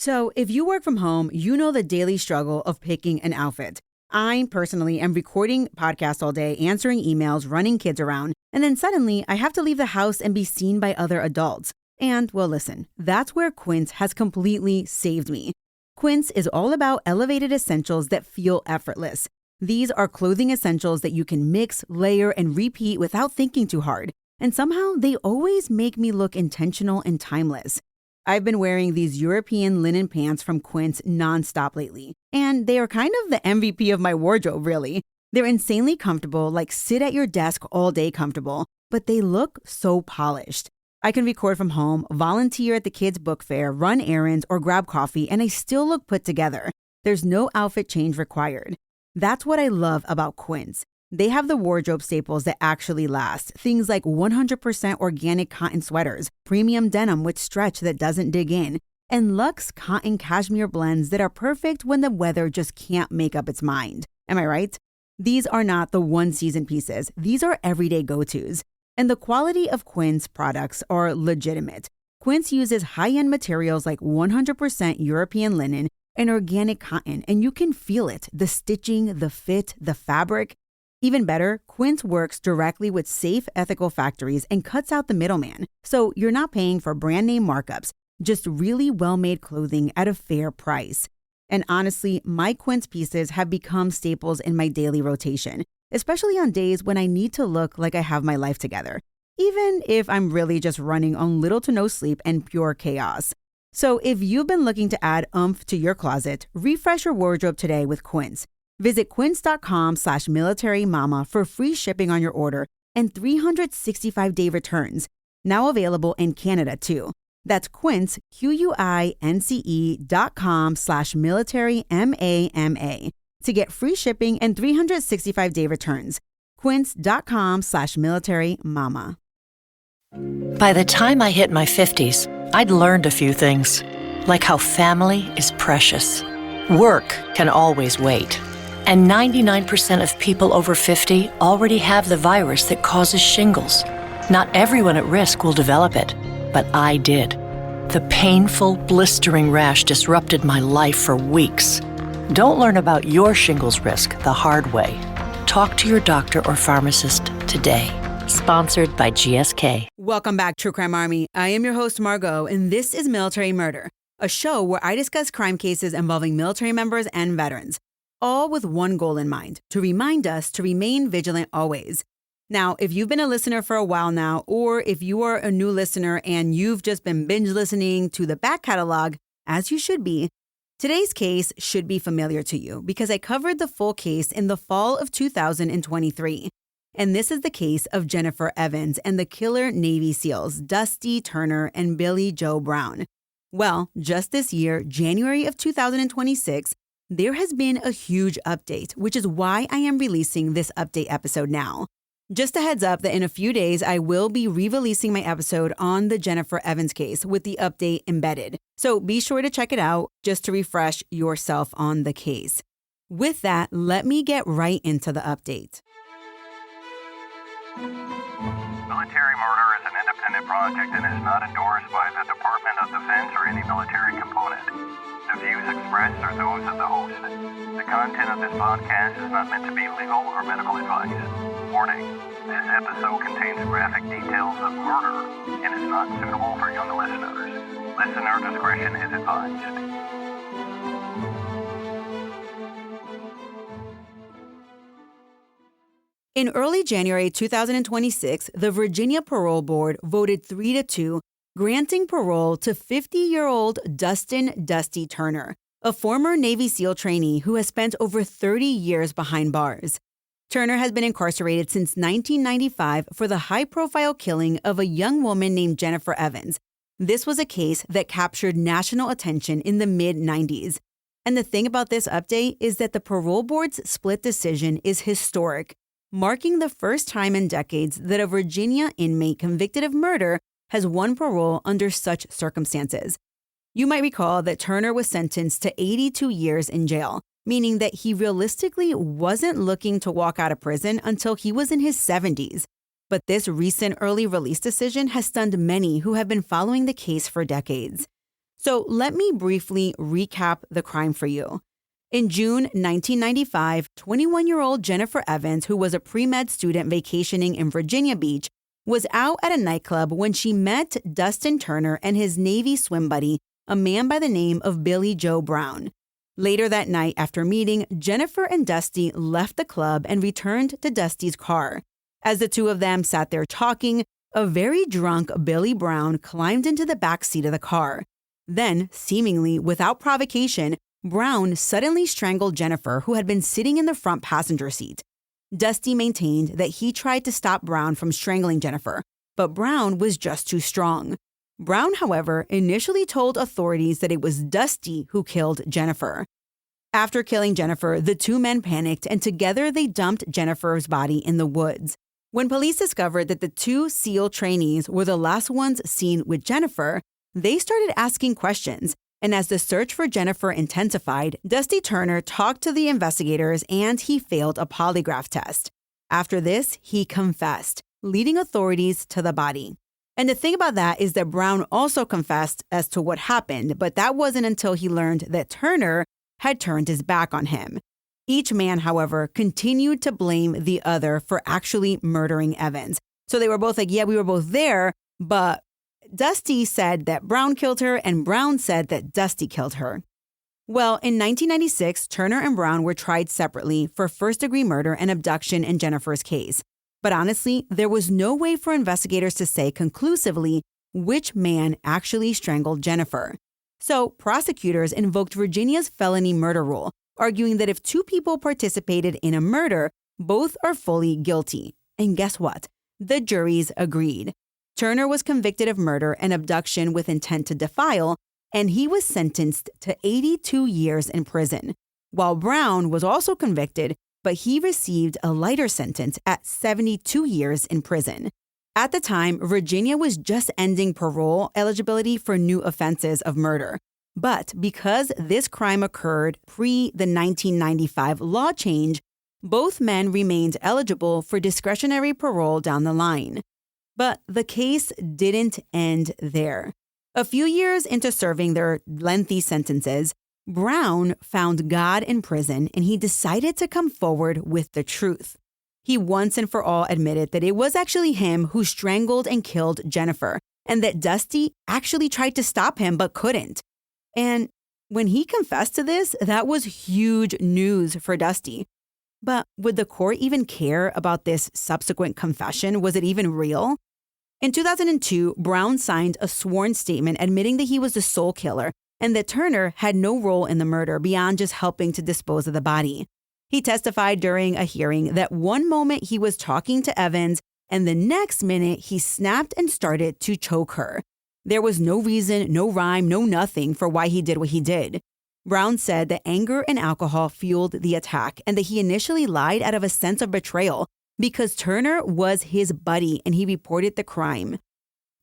So if you work from home, you know the daily struggle of picking an outfit. I personally am recording podcasts all day, answering emails, running kids around, and then suddenly I have to leave the house and be seen by other adults. And, well, listen, that's where Quince has completely saved me. Quince is all about elevated essentials that feel effortless. These are clothing essentials that you can mix, layer, and repeat without thinking too hard. And somehow they always make me look intentional and timeless. I've been wearing these European linen pants from Quince nonstop lately, and they are kind of the MVP of my wardrobe, really. They're insanely comfortable, like sit at your desk all day comfortable, but they look so polished. I can record from home, volunteer at the kids' book fair, run errands, or grab coffee, and I still look put together. There's no outfit change required. That's what I love about Quince. They have the wardrobe staples that actually last. Things like 100% organic cotton sweaters, premium denim with stretch that doesn't dig in, and luxe cotton cashmere blends that are perfect when the weather just can't make up its mind. Am I right? These are not the one-season pieces. These are everyday go-tos. And the quality of Quince products are legitimate. Quince uses high-end materials like 100% European linen and organic cotton, and you can feel it, the stitching, the fit, the fabric. Even better, Quince works directly with safe, ethical factories and cuts out the middleman. So you're not paying for brand name markups, just really well-made clothing at a fair price. And honestly, my Quince pieces have become staples in my daily rotation, especially on days when I need to look like I have my life together, even if I'm really just running on little to no sleep and pure chaos. So if you've been looking to add oomph to your closet, refresh your wardrobe today with Quince. Visit quince.com/militarymama for free shipping on your order and 365-day returns. Now available in Canada too. That's Quince, QUINCE.com/militarymama to get free shipping and 365-day returns. Quince.com/militarymama. By the time I hit my 50s, I'd learned a few things, like how family is precious. Work can always wait. And 99% of people over 50 already have the virus that causes shingles. Not everyone at risk will develop it, but I did. The painful, blistering rash disrupted my life for weeks. Don't learn about your shingles risk the hard way. Talk to your doctor or pharmacist today. Sponsored by GSK. Welcome back, True Crime Army. I am your host, Margot, and this is Military Murder, a show where I discuss crime cases involving military members and veterans, all with one goal in mind, to remind us to remain vigilant always. Now, if you've been a listener for a while now, or if you are a new listener and you've just been binge listening to the back catalog, as you should be, today's case should be familiar to you because I covered the full case in the fall of 2023. And this is the case of Jennifer Evans and the killer Navy SEALs, Dustin Turner and Billy Joe Brown. Well, just this year, January of 2026, there has been a huge update, which is why I am releasing this update episode now. Just a heads up that in a few days, I will be re-releasing my episode on the Jennifer Evans case with the update embedded. So be sure to check it out just to refresh yourself on the case. With that, let me get right into the update. Military murder is an independent project and is not endorsed by the Department of Defense or any military component. The views expressed are those of the host. The content of this podcast is not meant to be legal or medical advice. Warning, this episode contains graphic details of murder and is not suitable for young listeners. Listener discretion is advised. In early January 2026, the Virginia Parole Board voted 3-2, granting parole to 50-year-old Dustin "Dusty" Turner, a former Navy SEAL trainee who has spent over 30 years behind bars. Turner has been incarcerated since 1995 for the high-profile killing of a young woman named Jennifer Evans. This was a case that captured national attention in the mid-90s. And the thing about this update is that the parole board's split decision is historic, marking the first time in decades that a Virginia inmate convicted of murder has won parole under such circumstances. You might recall that Turner was sentenced to 82 years in jail, meaning that he realistically wasn't looking to walk out of prison until he was in his 70s. But this recent early release decision has stunned many who have been following the case for decades. So let me briefly recap the crime for you. In June 1995, 21-year-old Jennifer Evans, who was a pre-med student vacationing in Virginia Beach, was out at a nightclub when she met Dustin Turner and his Navy swim buddy, a man by the name of Billy Joe Brown. Later that night, after meeting, Jennifer and Dusty left the club and returned to Dusty's car. As the two of them sat there talking, a very drunk Billy Brown climbed into the back seat of the car. Then, seemingly without provocation, Brown suddenly strangled Jennifer, who had been sitting in the front passenger seat. Dusty maintained that he tried to stop Brown from strangling Jennifer, but Brown was just too strong. Brown, however, initially told authorities that it was Dusty who killed Jennifer. After killing Jennifer, the two men panicked and together they dumped Jennifer's body in the woods. When police discovered that the two SEAL trainees were the last ones seen with Jennifer, they started asking questions. And as the search for Jennifer intensified, Dusty Turner talked to the investigators and he failed a polygraph test. After this, he confessed, leading authorities to the body. And the thing about that is that Brown also confessed as to what happened, but that wasn't until he learned that Turner had turned his back on him. Each man, however, continued to blame the other for actually murdering Evans. So they were both like, yeah, we were both there, but Dusty said that Brown killed her and Brown said that Dusty killed her. Well, in 1996, Turner and Brown were tried separately for first-degree murder and abduction in Jennifer's case. But honestly, there was no way for investigators to say conclusively which man actually strangled Jennifer. So prosecutors invoked Virginia's felony murder rule, arguing that if two people participated in a murder, both are fully guilty. And guess what? The juries agreed. Turner was convicted of murder and abduction with intent to defile, and he was sentenced to 82 years in prison, while Brown was also convicted, but he received a lighter sentence at 72 years in prison. At the time, Virginia was just ending parole eligibility for new offenses of murder. But because this crime occurred pre the 1995 law change, both men remained eligible for discretionary parole down the line. But the case didn't end there. A few years into serving their lengthy sentences, Brown found God in prison and he decided to come forward with the truth. He once and for all admitted that it was actually him who strangled and killed Jennifer, and that Dusty actually tried to stop him but couldn't. And when he confessed to this, that was huge news for Dusty. But would the court even care about this subsequent confession? Was it even real? In 2002, Brown signed a sworn statement admitting that he was the sole killer and that Turner had no role in the murder beyond just helping to dispose of the body. He testified during a hearing that one moment he was talking to Evans and the next minute he snapped and started to choke her. There was no reason, no rhyme, no nothing for why he did what he did. Brown said that anger and alcohol fueled the attack and that he initially lied out of a sense of betrayal because Turner was his buddy and he reported the crime.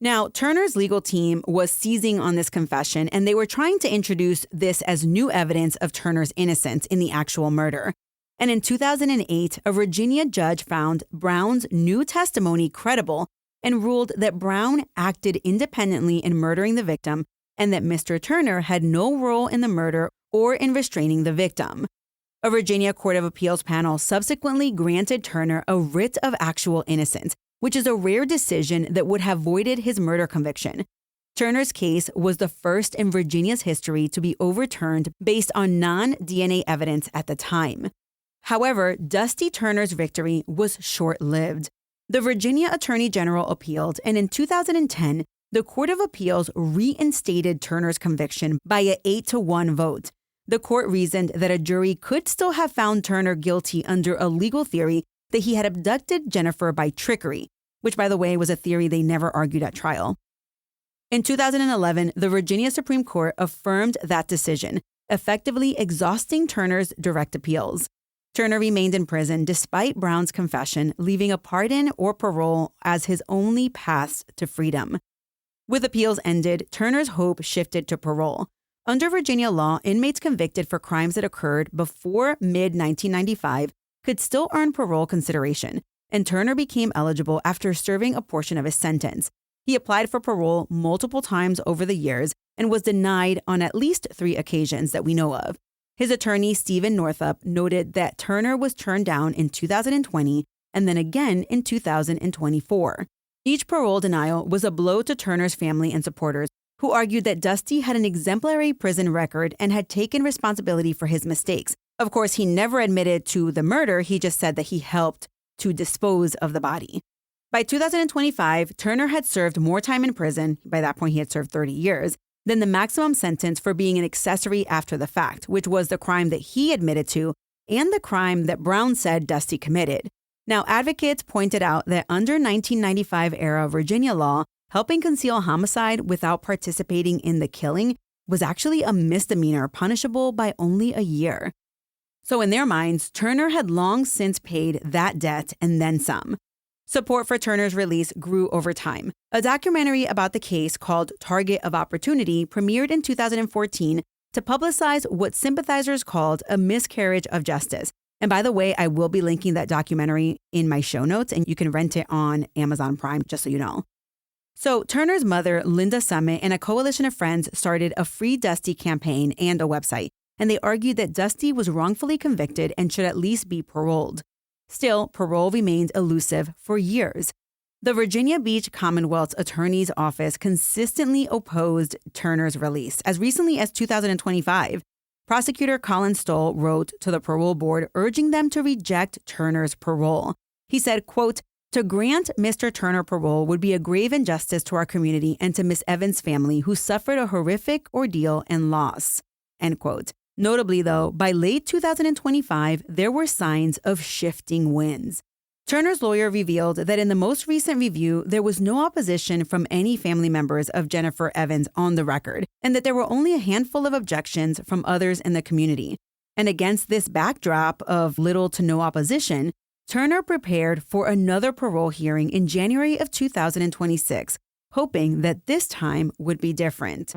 Now, Turner's legal team was seizing on this confession and they were trying to introduce this as new evidence of Turner's innocence in the actual murder. And in 2008, a Virginia judge found Brown's new testimony credible and ruled that Brown acted independently in murdering the victim and that Mr. Turner had no role in the murder or in restraining the victim. A Virginia Court of Appeals panel subsequently granted Turner a writ of actual innocence, which is a rare decision that would have voided his murder conviction. Turner's case was the first in Virginia's history to be overturned based on non-DNA evidence at the time. However, Dusty Turner's victory was short-lived. The Virginia Attorney General appealed, and in 2010, the Court of Appeals reinstated Turner's conviction by an 8-1 vote. The court reasoned that a jury could still have found Turner guilty under a legal theory that he had abducted Jennifer by trickery, which, by the way, was a theory they never argued at trial. In 2011, the Virginia Supreme Court affirmed that decision, effectively exhausting Turner's direct appeals. Turner remained in prison despite Brown's confession, leaving a pardon or parole as his only path to freedom. With appeals ended, Turner's hope shifted to parole. Under Virginia law, inmates convicted for crimes that occurred before mid-1995 could still earn parole consideration, and Turner became eligible after serving a portion of his sentence. He applied for parole multiple times over the years and was denied on at least 3 occasions that we know of. His attorney, Stephen Northup, noted that Turner was turned down in 2020 and then again in 2024. Each parole denial was a blow to Turner's family and supporters, who argued that Dusty had an exemplary prison record and had taken responsibility for his mistakes. Of course, he never admitted to the murder. He just said that he helped to dispose of the body. By 2025, Turner had served more time in prison, by that point he had served 30 years, than the maximum sentence for being an accessory after the fact, which was the crime that he admitted to and the crime that Brown said Dusty committed. Now, advocates pointed out that under 1995-era Virginia law, helping conceal homicide without participating in the killing was actually a misdemeanor punishable by only a year. So in their minds, Turner had long since paid that debt and then some. Support for Turner's release grew over time. A documentary about the case called Target of Opportunity premiered in 2014 to publicize what sympathizers called a miscarriage of justice. And by the way, I will be linking that documentary in my show notes, and you can rent it on Amazon Prime, just so you know. So Turner's mother, Linda Summit, and a coalition of friends started a Free Dusty campaign and a website, and they argued that Dusty was wrongfully convicted and should at least be paroled. Still, parole remained elusive for years. The Virginia Beach Commonwealth's Attorney's Office consistently opposed Turner's release. As recently as 2025, prosecutor Colin Stoll wrote to the parole board urging them to reject Turner's parole. He said, quote, "To grant Mr. Turner parole would be a grave injustice to our community and to Miss Evans' family, who suffered a horrific ordeal and loss," end quote. Notably, though, by late 2025, there were signs of shifting winds. Turner's lawyer revealed that in the most recent review, there was no opposition from any family members of Jennifer Evans on the record, and that there were only a handful of objections from others in the community. And against this backdrop of little to no opposition, Turner prepared for another parole hearing in January of 2026, hoping that this time would be different.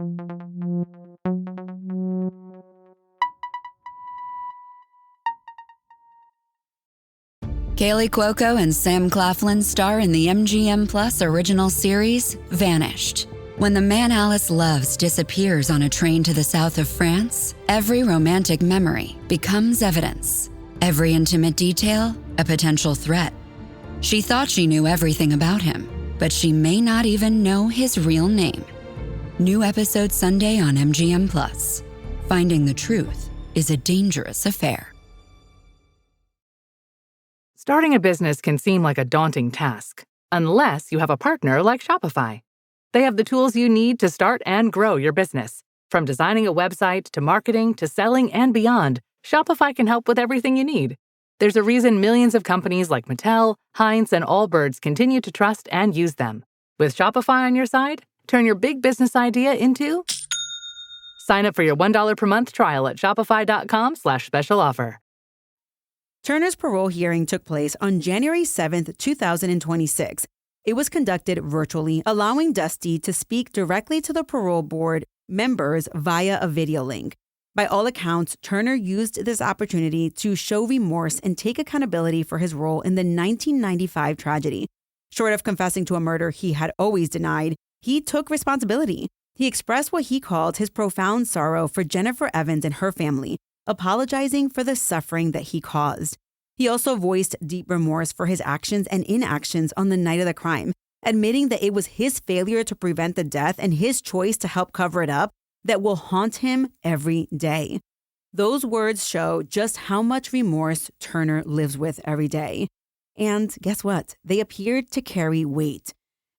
Kaylee Cuoco and Sam Claflin star in the MGM Plus original series, Vanished. When the man Alice loves disappears on a train to the south of France, every romantic memory becomes evidence. Every intimate detail, a potential threat. She thought she knew everything about him, but she may not even know his real name. New episode Sunday on MGM Plus. Finding the truth is a dangerous affair. Starting a business can seem like a daunting task, unless you have a partner like Shopify. They have the tools you need to start and grow your business. From designing a website to marketing to selling and beyond, Shopify can help with everything you need. There's a reason millions of companies like Mattel, Heinz, and Allbirds continue to trust and use them. With Shopify on your side, turn your big business idea into... Sign up for your $1 per month trial at shopify.com/special offer. Turner's parole hearing took place on January 7th, 2026. It was conducted virtually, allowing Dusty to speak directly to the parole board members via a video link. By all accounts, Turner used this opportunity to show remorse and take accountability for his role in the 1995 tragedy. Short of confessing to a murder he had always denied, he took responsibility. He expressed what he called his profound sorrow for Jennifer Evans and her family, apologizing for the suffering that he caused. He also voiced deep remorse for his actions and inactions on the night of the crime, admitting that it was his failure to prevent the death and his choice to help cover it up that will haunt him every day. Those words show just how much remorse Turner lives with every day. And guess what? They appeared to carry weight.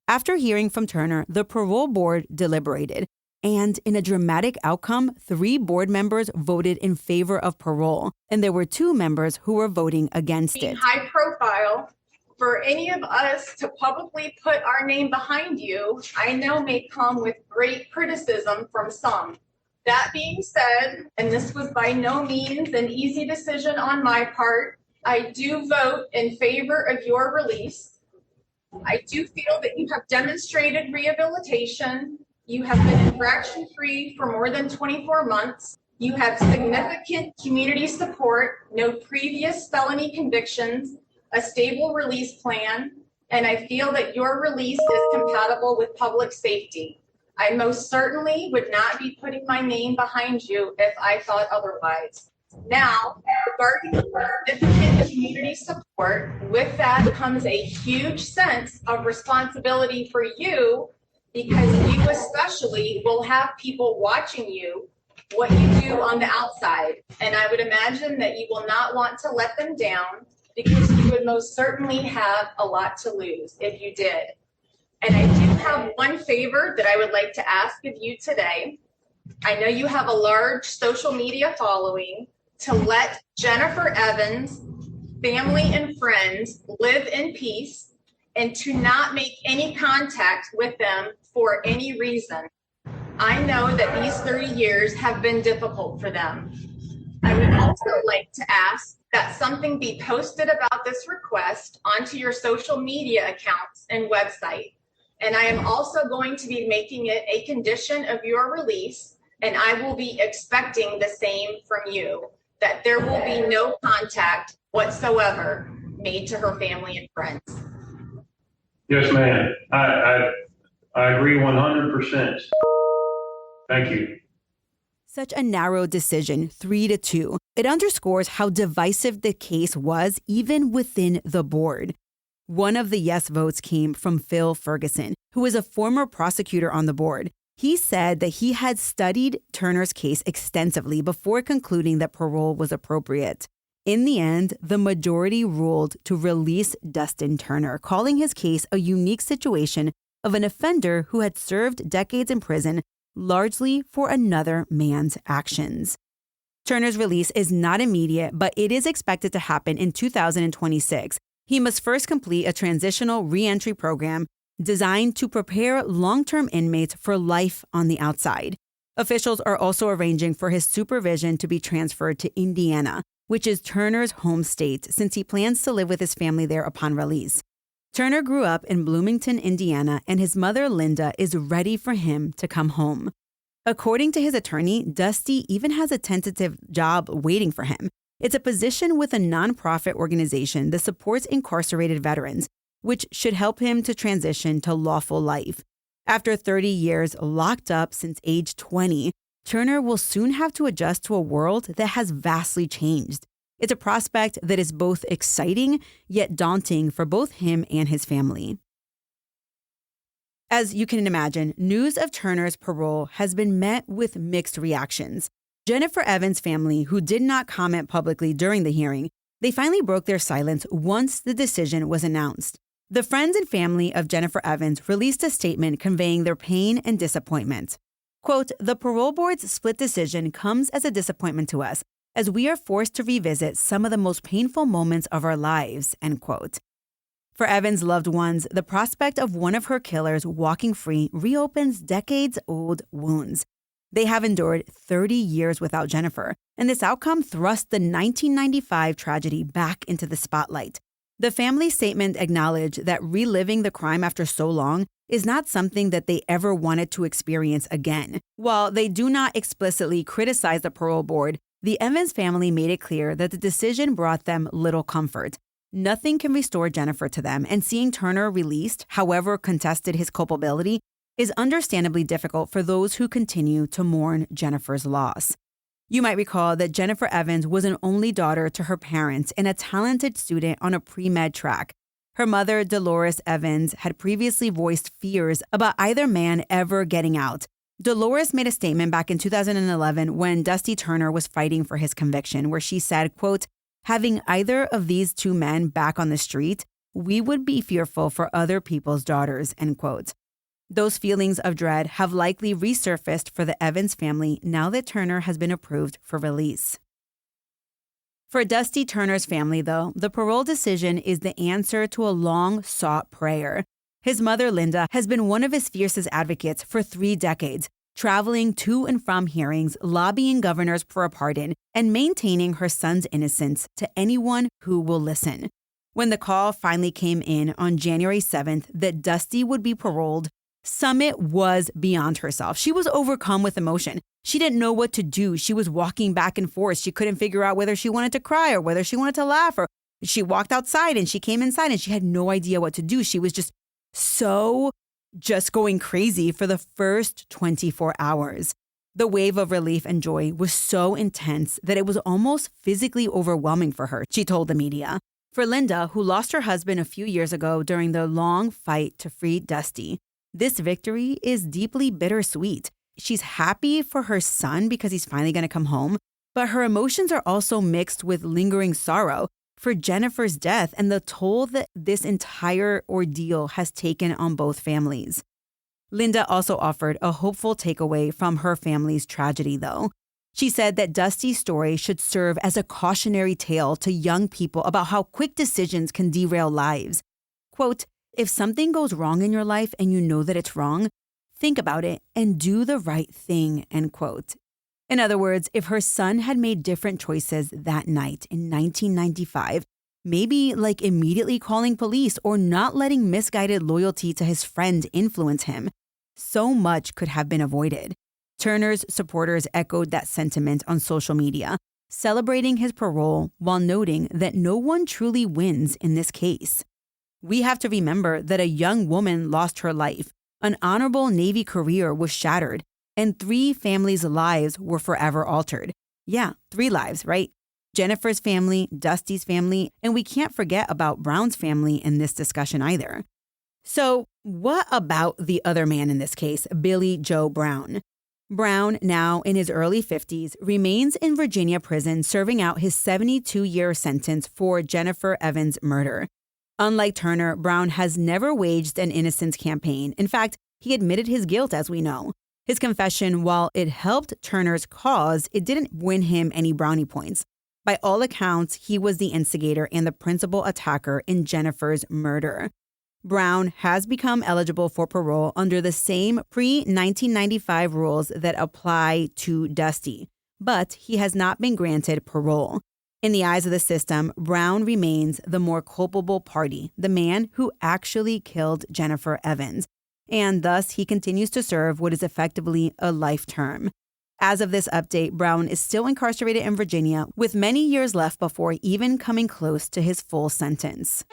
After hearing from Turner, the parole board deliberated. And in a dramatic outcome, 3 board members voted in favor of parole, and there were 2 members who were voting against it. High profile, for any of us to publicly put our name behind you, I know may come with great criticism from some. That being said, and this was by no means an easy decision on my part, I do vote in favor of your release. I do feel that you have demonstrated rehabilitation. You have been infraction-free for more than 24 months. You have significant community support, no previous felony convictions, a stable release plan, and I feel that your release is compatible with public safety. I most certainly would not be putting my name behind you if I thought otherwise. Now, regarding significant community support, with that comes a huge sense of responsibility for you, because you especially will have people watching you, what you do on the outside. And I would imagine that you will not want to let them down, because you would most certainly have a lot to lose if you did. And I do have one favor that I would like to ask of you today. I know you have a large social media following. To let Jennifer Evans' family and friends live in peace, and to not make any contact with them for any reason. I know that these 30 years have been difficult for them. I would also like to ask that something be posted about this request onto your social media accounts and website. And I am also going to be making it a condition of your release, and I will be expecting the same from you, that there will be no contact whatsoever made to her family and friends. Yes, ma'am. I agree 100%. Thank you. Such a narrow decision, 3-2. It underscores how divisive the case was even within the board. One of the yes votes came from Phil Ferguson, who is a former prosecutor on the board. He said that he had studied Turner's case extensively before concluding that parole was appropriate. In the end, the majority ruled to release Dustin Turner, calling his case a unique situation of an offender who had served decades in prison, largely for another man's actions. Turner's release is not immediate, but it is expected to happen in 2026. He must first complete a transitional reentry program designed to prepare long-term inmates for life on the outside. Officials are also arranging for his supervision to be transferred to Indiana, which is Turner's home state, since he plans to live with his family there upon release. Turner grew up in Bloomington, Indiana, and his mother, Linda, is ready for him to come home. According to his attorney, Dusty even has a tentative job waiting for him. It's a position with a nonprofit organization that supports incarcerated veterans, which should help him to transition to lawful life. After 30 years locked up since age 20, Turner will soon have to adjust to a world that has vastly changed. It's a prospect that is both exciting yet daunting for both him and his family. As you can imagine, news of Turner's parole has been met with mixed reactions. Jennifer Evans' family, who did not comment publicly during the hearing, they finally broke their silence once the decision was announced. The friends and family of Jennifer Evans released a statement conveying their pain and disappointment. Quote, "The parole board's split decision comes as a disappointment to us, as we are forced to revisit some of the most painful moments of our lives," end quote. For Evans' loved ones, the prospect of one of her killers walking free reopens decades-old wounds. They have endured 30 years without Jennifer, and this outcome thrust the 1995 tragedy back into the spotlight. The family statement acknowledged that reliving the crime after so long is not something that they ever wanted to experience again. While they do not explicitly criticize the parole board, the Evans family made it clear that the decision brought them little comfort. Nothing can restore Jennifer to them, and seeing Turner released, however contested his culpability, is understandably difficult for those who continue to mourn Jennifer's loss. You might recall that Jennifer Evans was an only daughter to her parents and a talented student on a pre-med track. Her mother, Dolores Evans, had previously voiced fears about either man ever getting out. Dolores made a statement back in 2011 when Dusty Turner was fighting for his conviction, where she said, quote, "Having either of these two men back on the street, we would be fearful for other people's daughters," end quote. Those feelings of dread have likely resurfaced for the Evans family now that Turner has been approved for release. For Dusty Turner's family, though, the parole decision is the answer to a long-sought prayer. His mother, Linda, has been one of his fiercest advocates for 3 decades, traveling to and from hearings, lobbying governors for a pardon, and maintaining her son's innocence to anyone who will listen. When the call finally came in on January 7th that Dusty would be paroled, Summit was beyond herself. She was overcome with emotion. She didn't know what to do. She was walking back and forth. She couldn't figure out whether she wanted to cry or whether she wanted to laugh or She walked outside and she came inside and she had no idea what to do. She was just going crazy for the first 24 hours. The wave of relief and joy was so intense that it was almost physically overwhelming for her, she told the media. For Linda, who lost her husband a few years ago during the long fight to free Dusty, this victory is deeply bittersweet. She's happy for her son because he's finally going to come home, but her emotions are also mixed with lingering sorrow for Jennifer's death and the toll that this entire ordeal has taken on both families. Linda also offered a hopeful takeaway from her family's tragedy, though. She said that Dusty's story should serve as a cautionary tale to young people about how quick decisions can derail lives. Quote, "If something goes wrong in your life and you know that it's wrong, think about it and do the right thing," end quote. In other words, if her son had made different choices that night in 1995, maybe like immediately calling police or not letting misguided loyalty to his friend influence him, so much could have been avoided. Turner's supporters echoed that sentiment on social media, celebrating his parole while noting that no one truly wins in this case. We have to remember that a young woman lost her life, an honorable Navy career was shattered, and 3 families' lives were forever altered. Yeah, 3 lives, right? Jennifer's family, Dusty's family, and we can't forget about Brown's family in this discussion either. So, what about the other man in this case, Billy Joe Brown? Brown, now in his early 50s, remains in Virginia prison serving out his 72-year sentence for Jennifer Evans' murder. Unlike Turner, Brown has never waged an innocence campaign. In fact, he admitted his guilt, as we know. His confession, while it helped Turner's cause, it didn't win him any brownie points. By all accounts, he was the instigator and the principal attacker in Jennifer's murder. Brown has become eligible for parole under the same pre-1995 rules that apply to Dusty, but he has not been granted parole. In the eyes of the system, Brown remains the more culpable party, the man who actually killed Jennifer Evans, and thus he continues to serve what is effectively a life term. As of this update, Brown is still incarcerated in Virginia, with many years left before even coming close to his full sentence.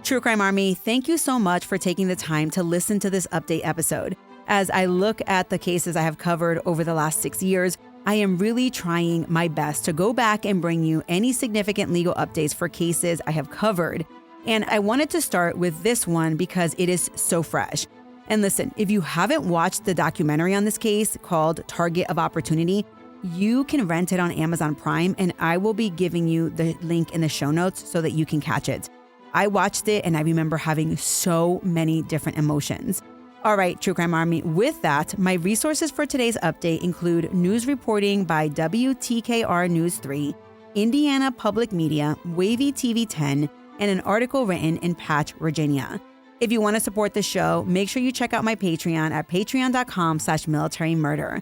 True Crime Army, thank you so much for taking the time to listen to this update episode. As I look at the cases I have covered over the last 6 years, I am really trying my best to go back and bring you any significant legal updates for cases I have covered. And I wanted to start with this one because it is so fresh. And listen, if you haven't watched the documentary on this case called Target of Opportunity, you can rent it on Amazon Prime, and I will be giving you the link in the show notes so that you can catch it. I watched it and I remember having so many different emotions. All right, True Crime Army, with that, my resources for today's update include news reporting by WTKR News 3, Indiana Public Media, Wavy TV 10, and an article written in Patch, Virginia. If you want to support the show, make sure you check out my Patreon at patreon.com/militarymurder.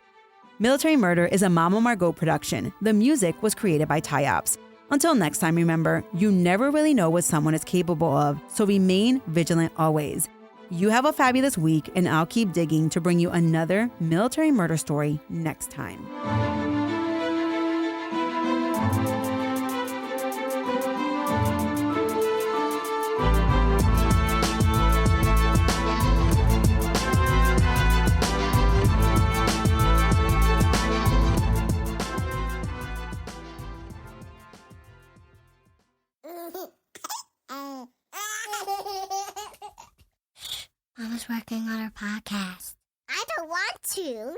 Military Murder is a Mama Margot production. The music was created by Ty-Ops. Until next time, remember, you never really know what someone is capable of, so remain vigilant always. You have a fabulous week, and I'll keep digging to bring you another military murder story next time. Mama's working on her podcast. I don't want to.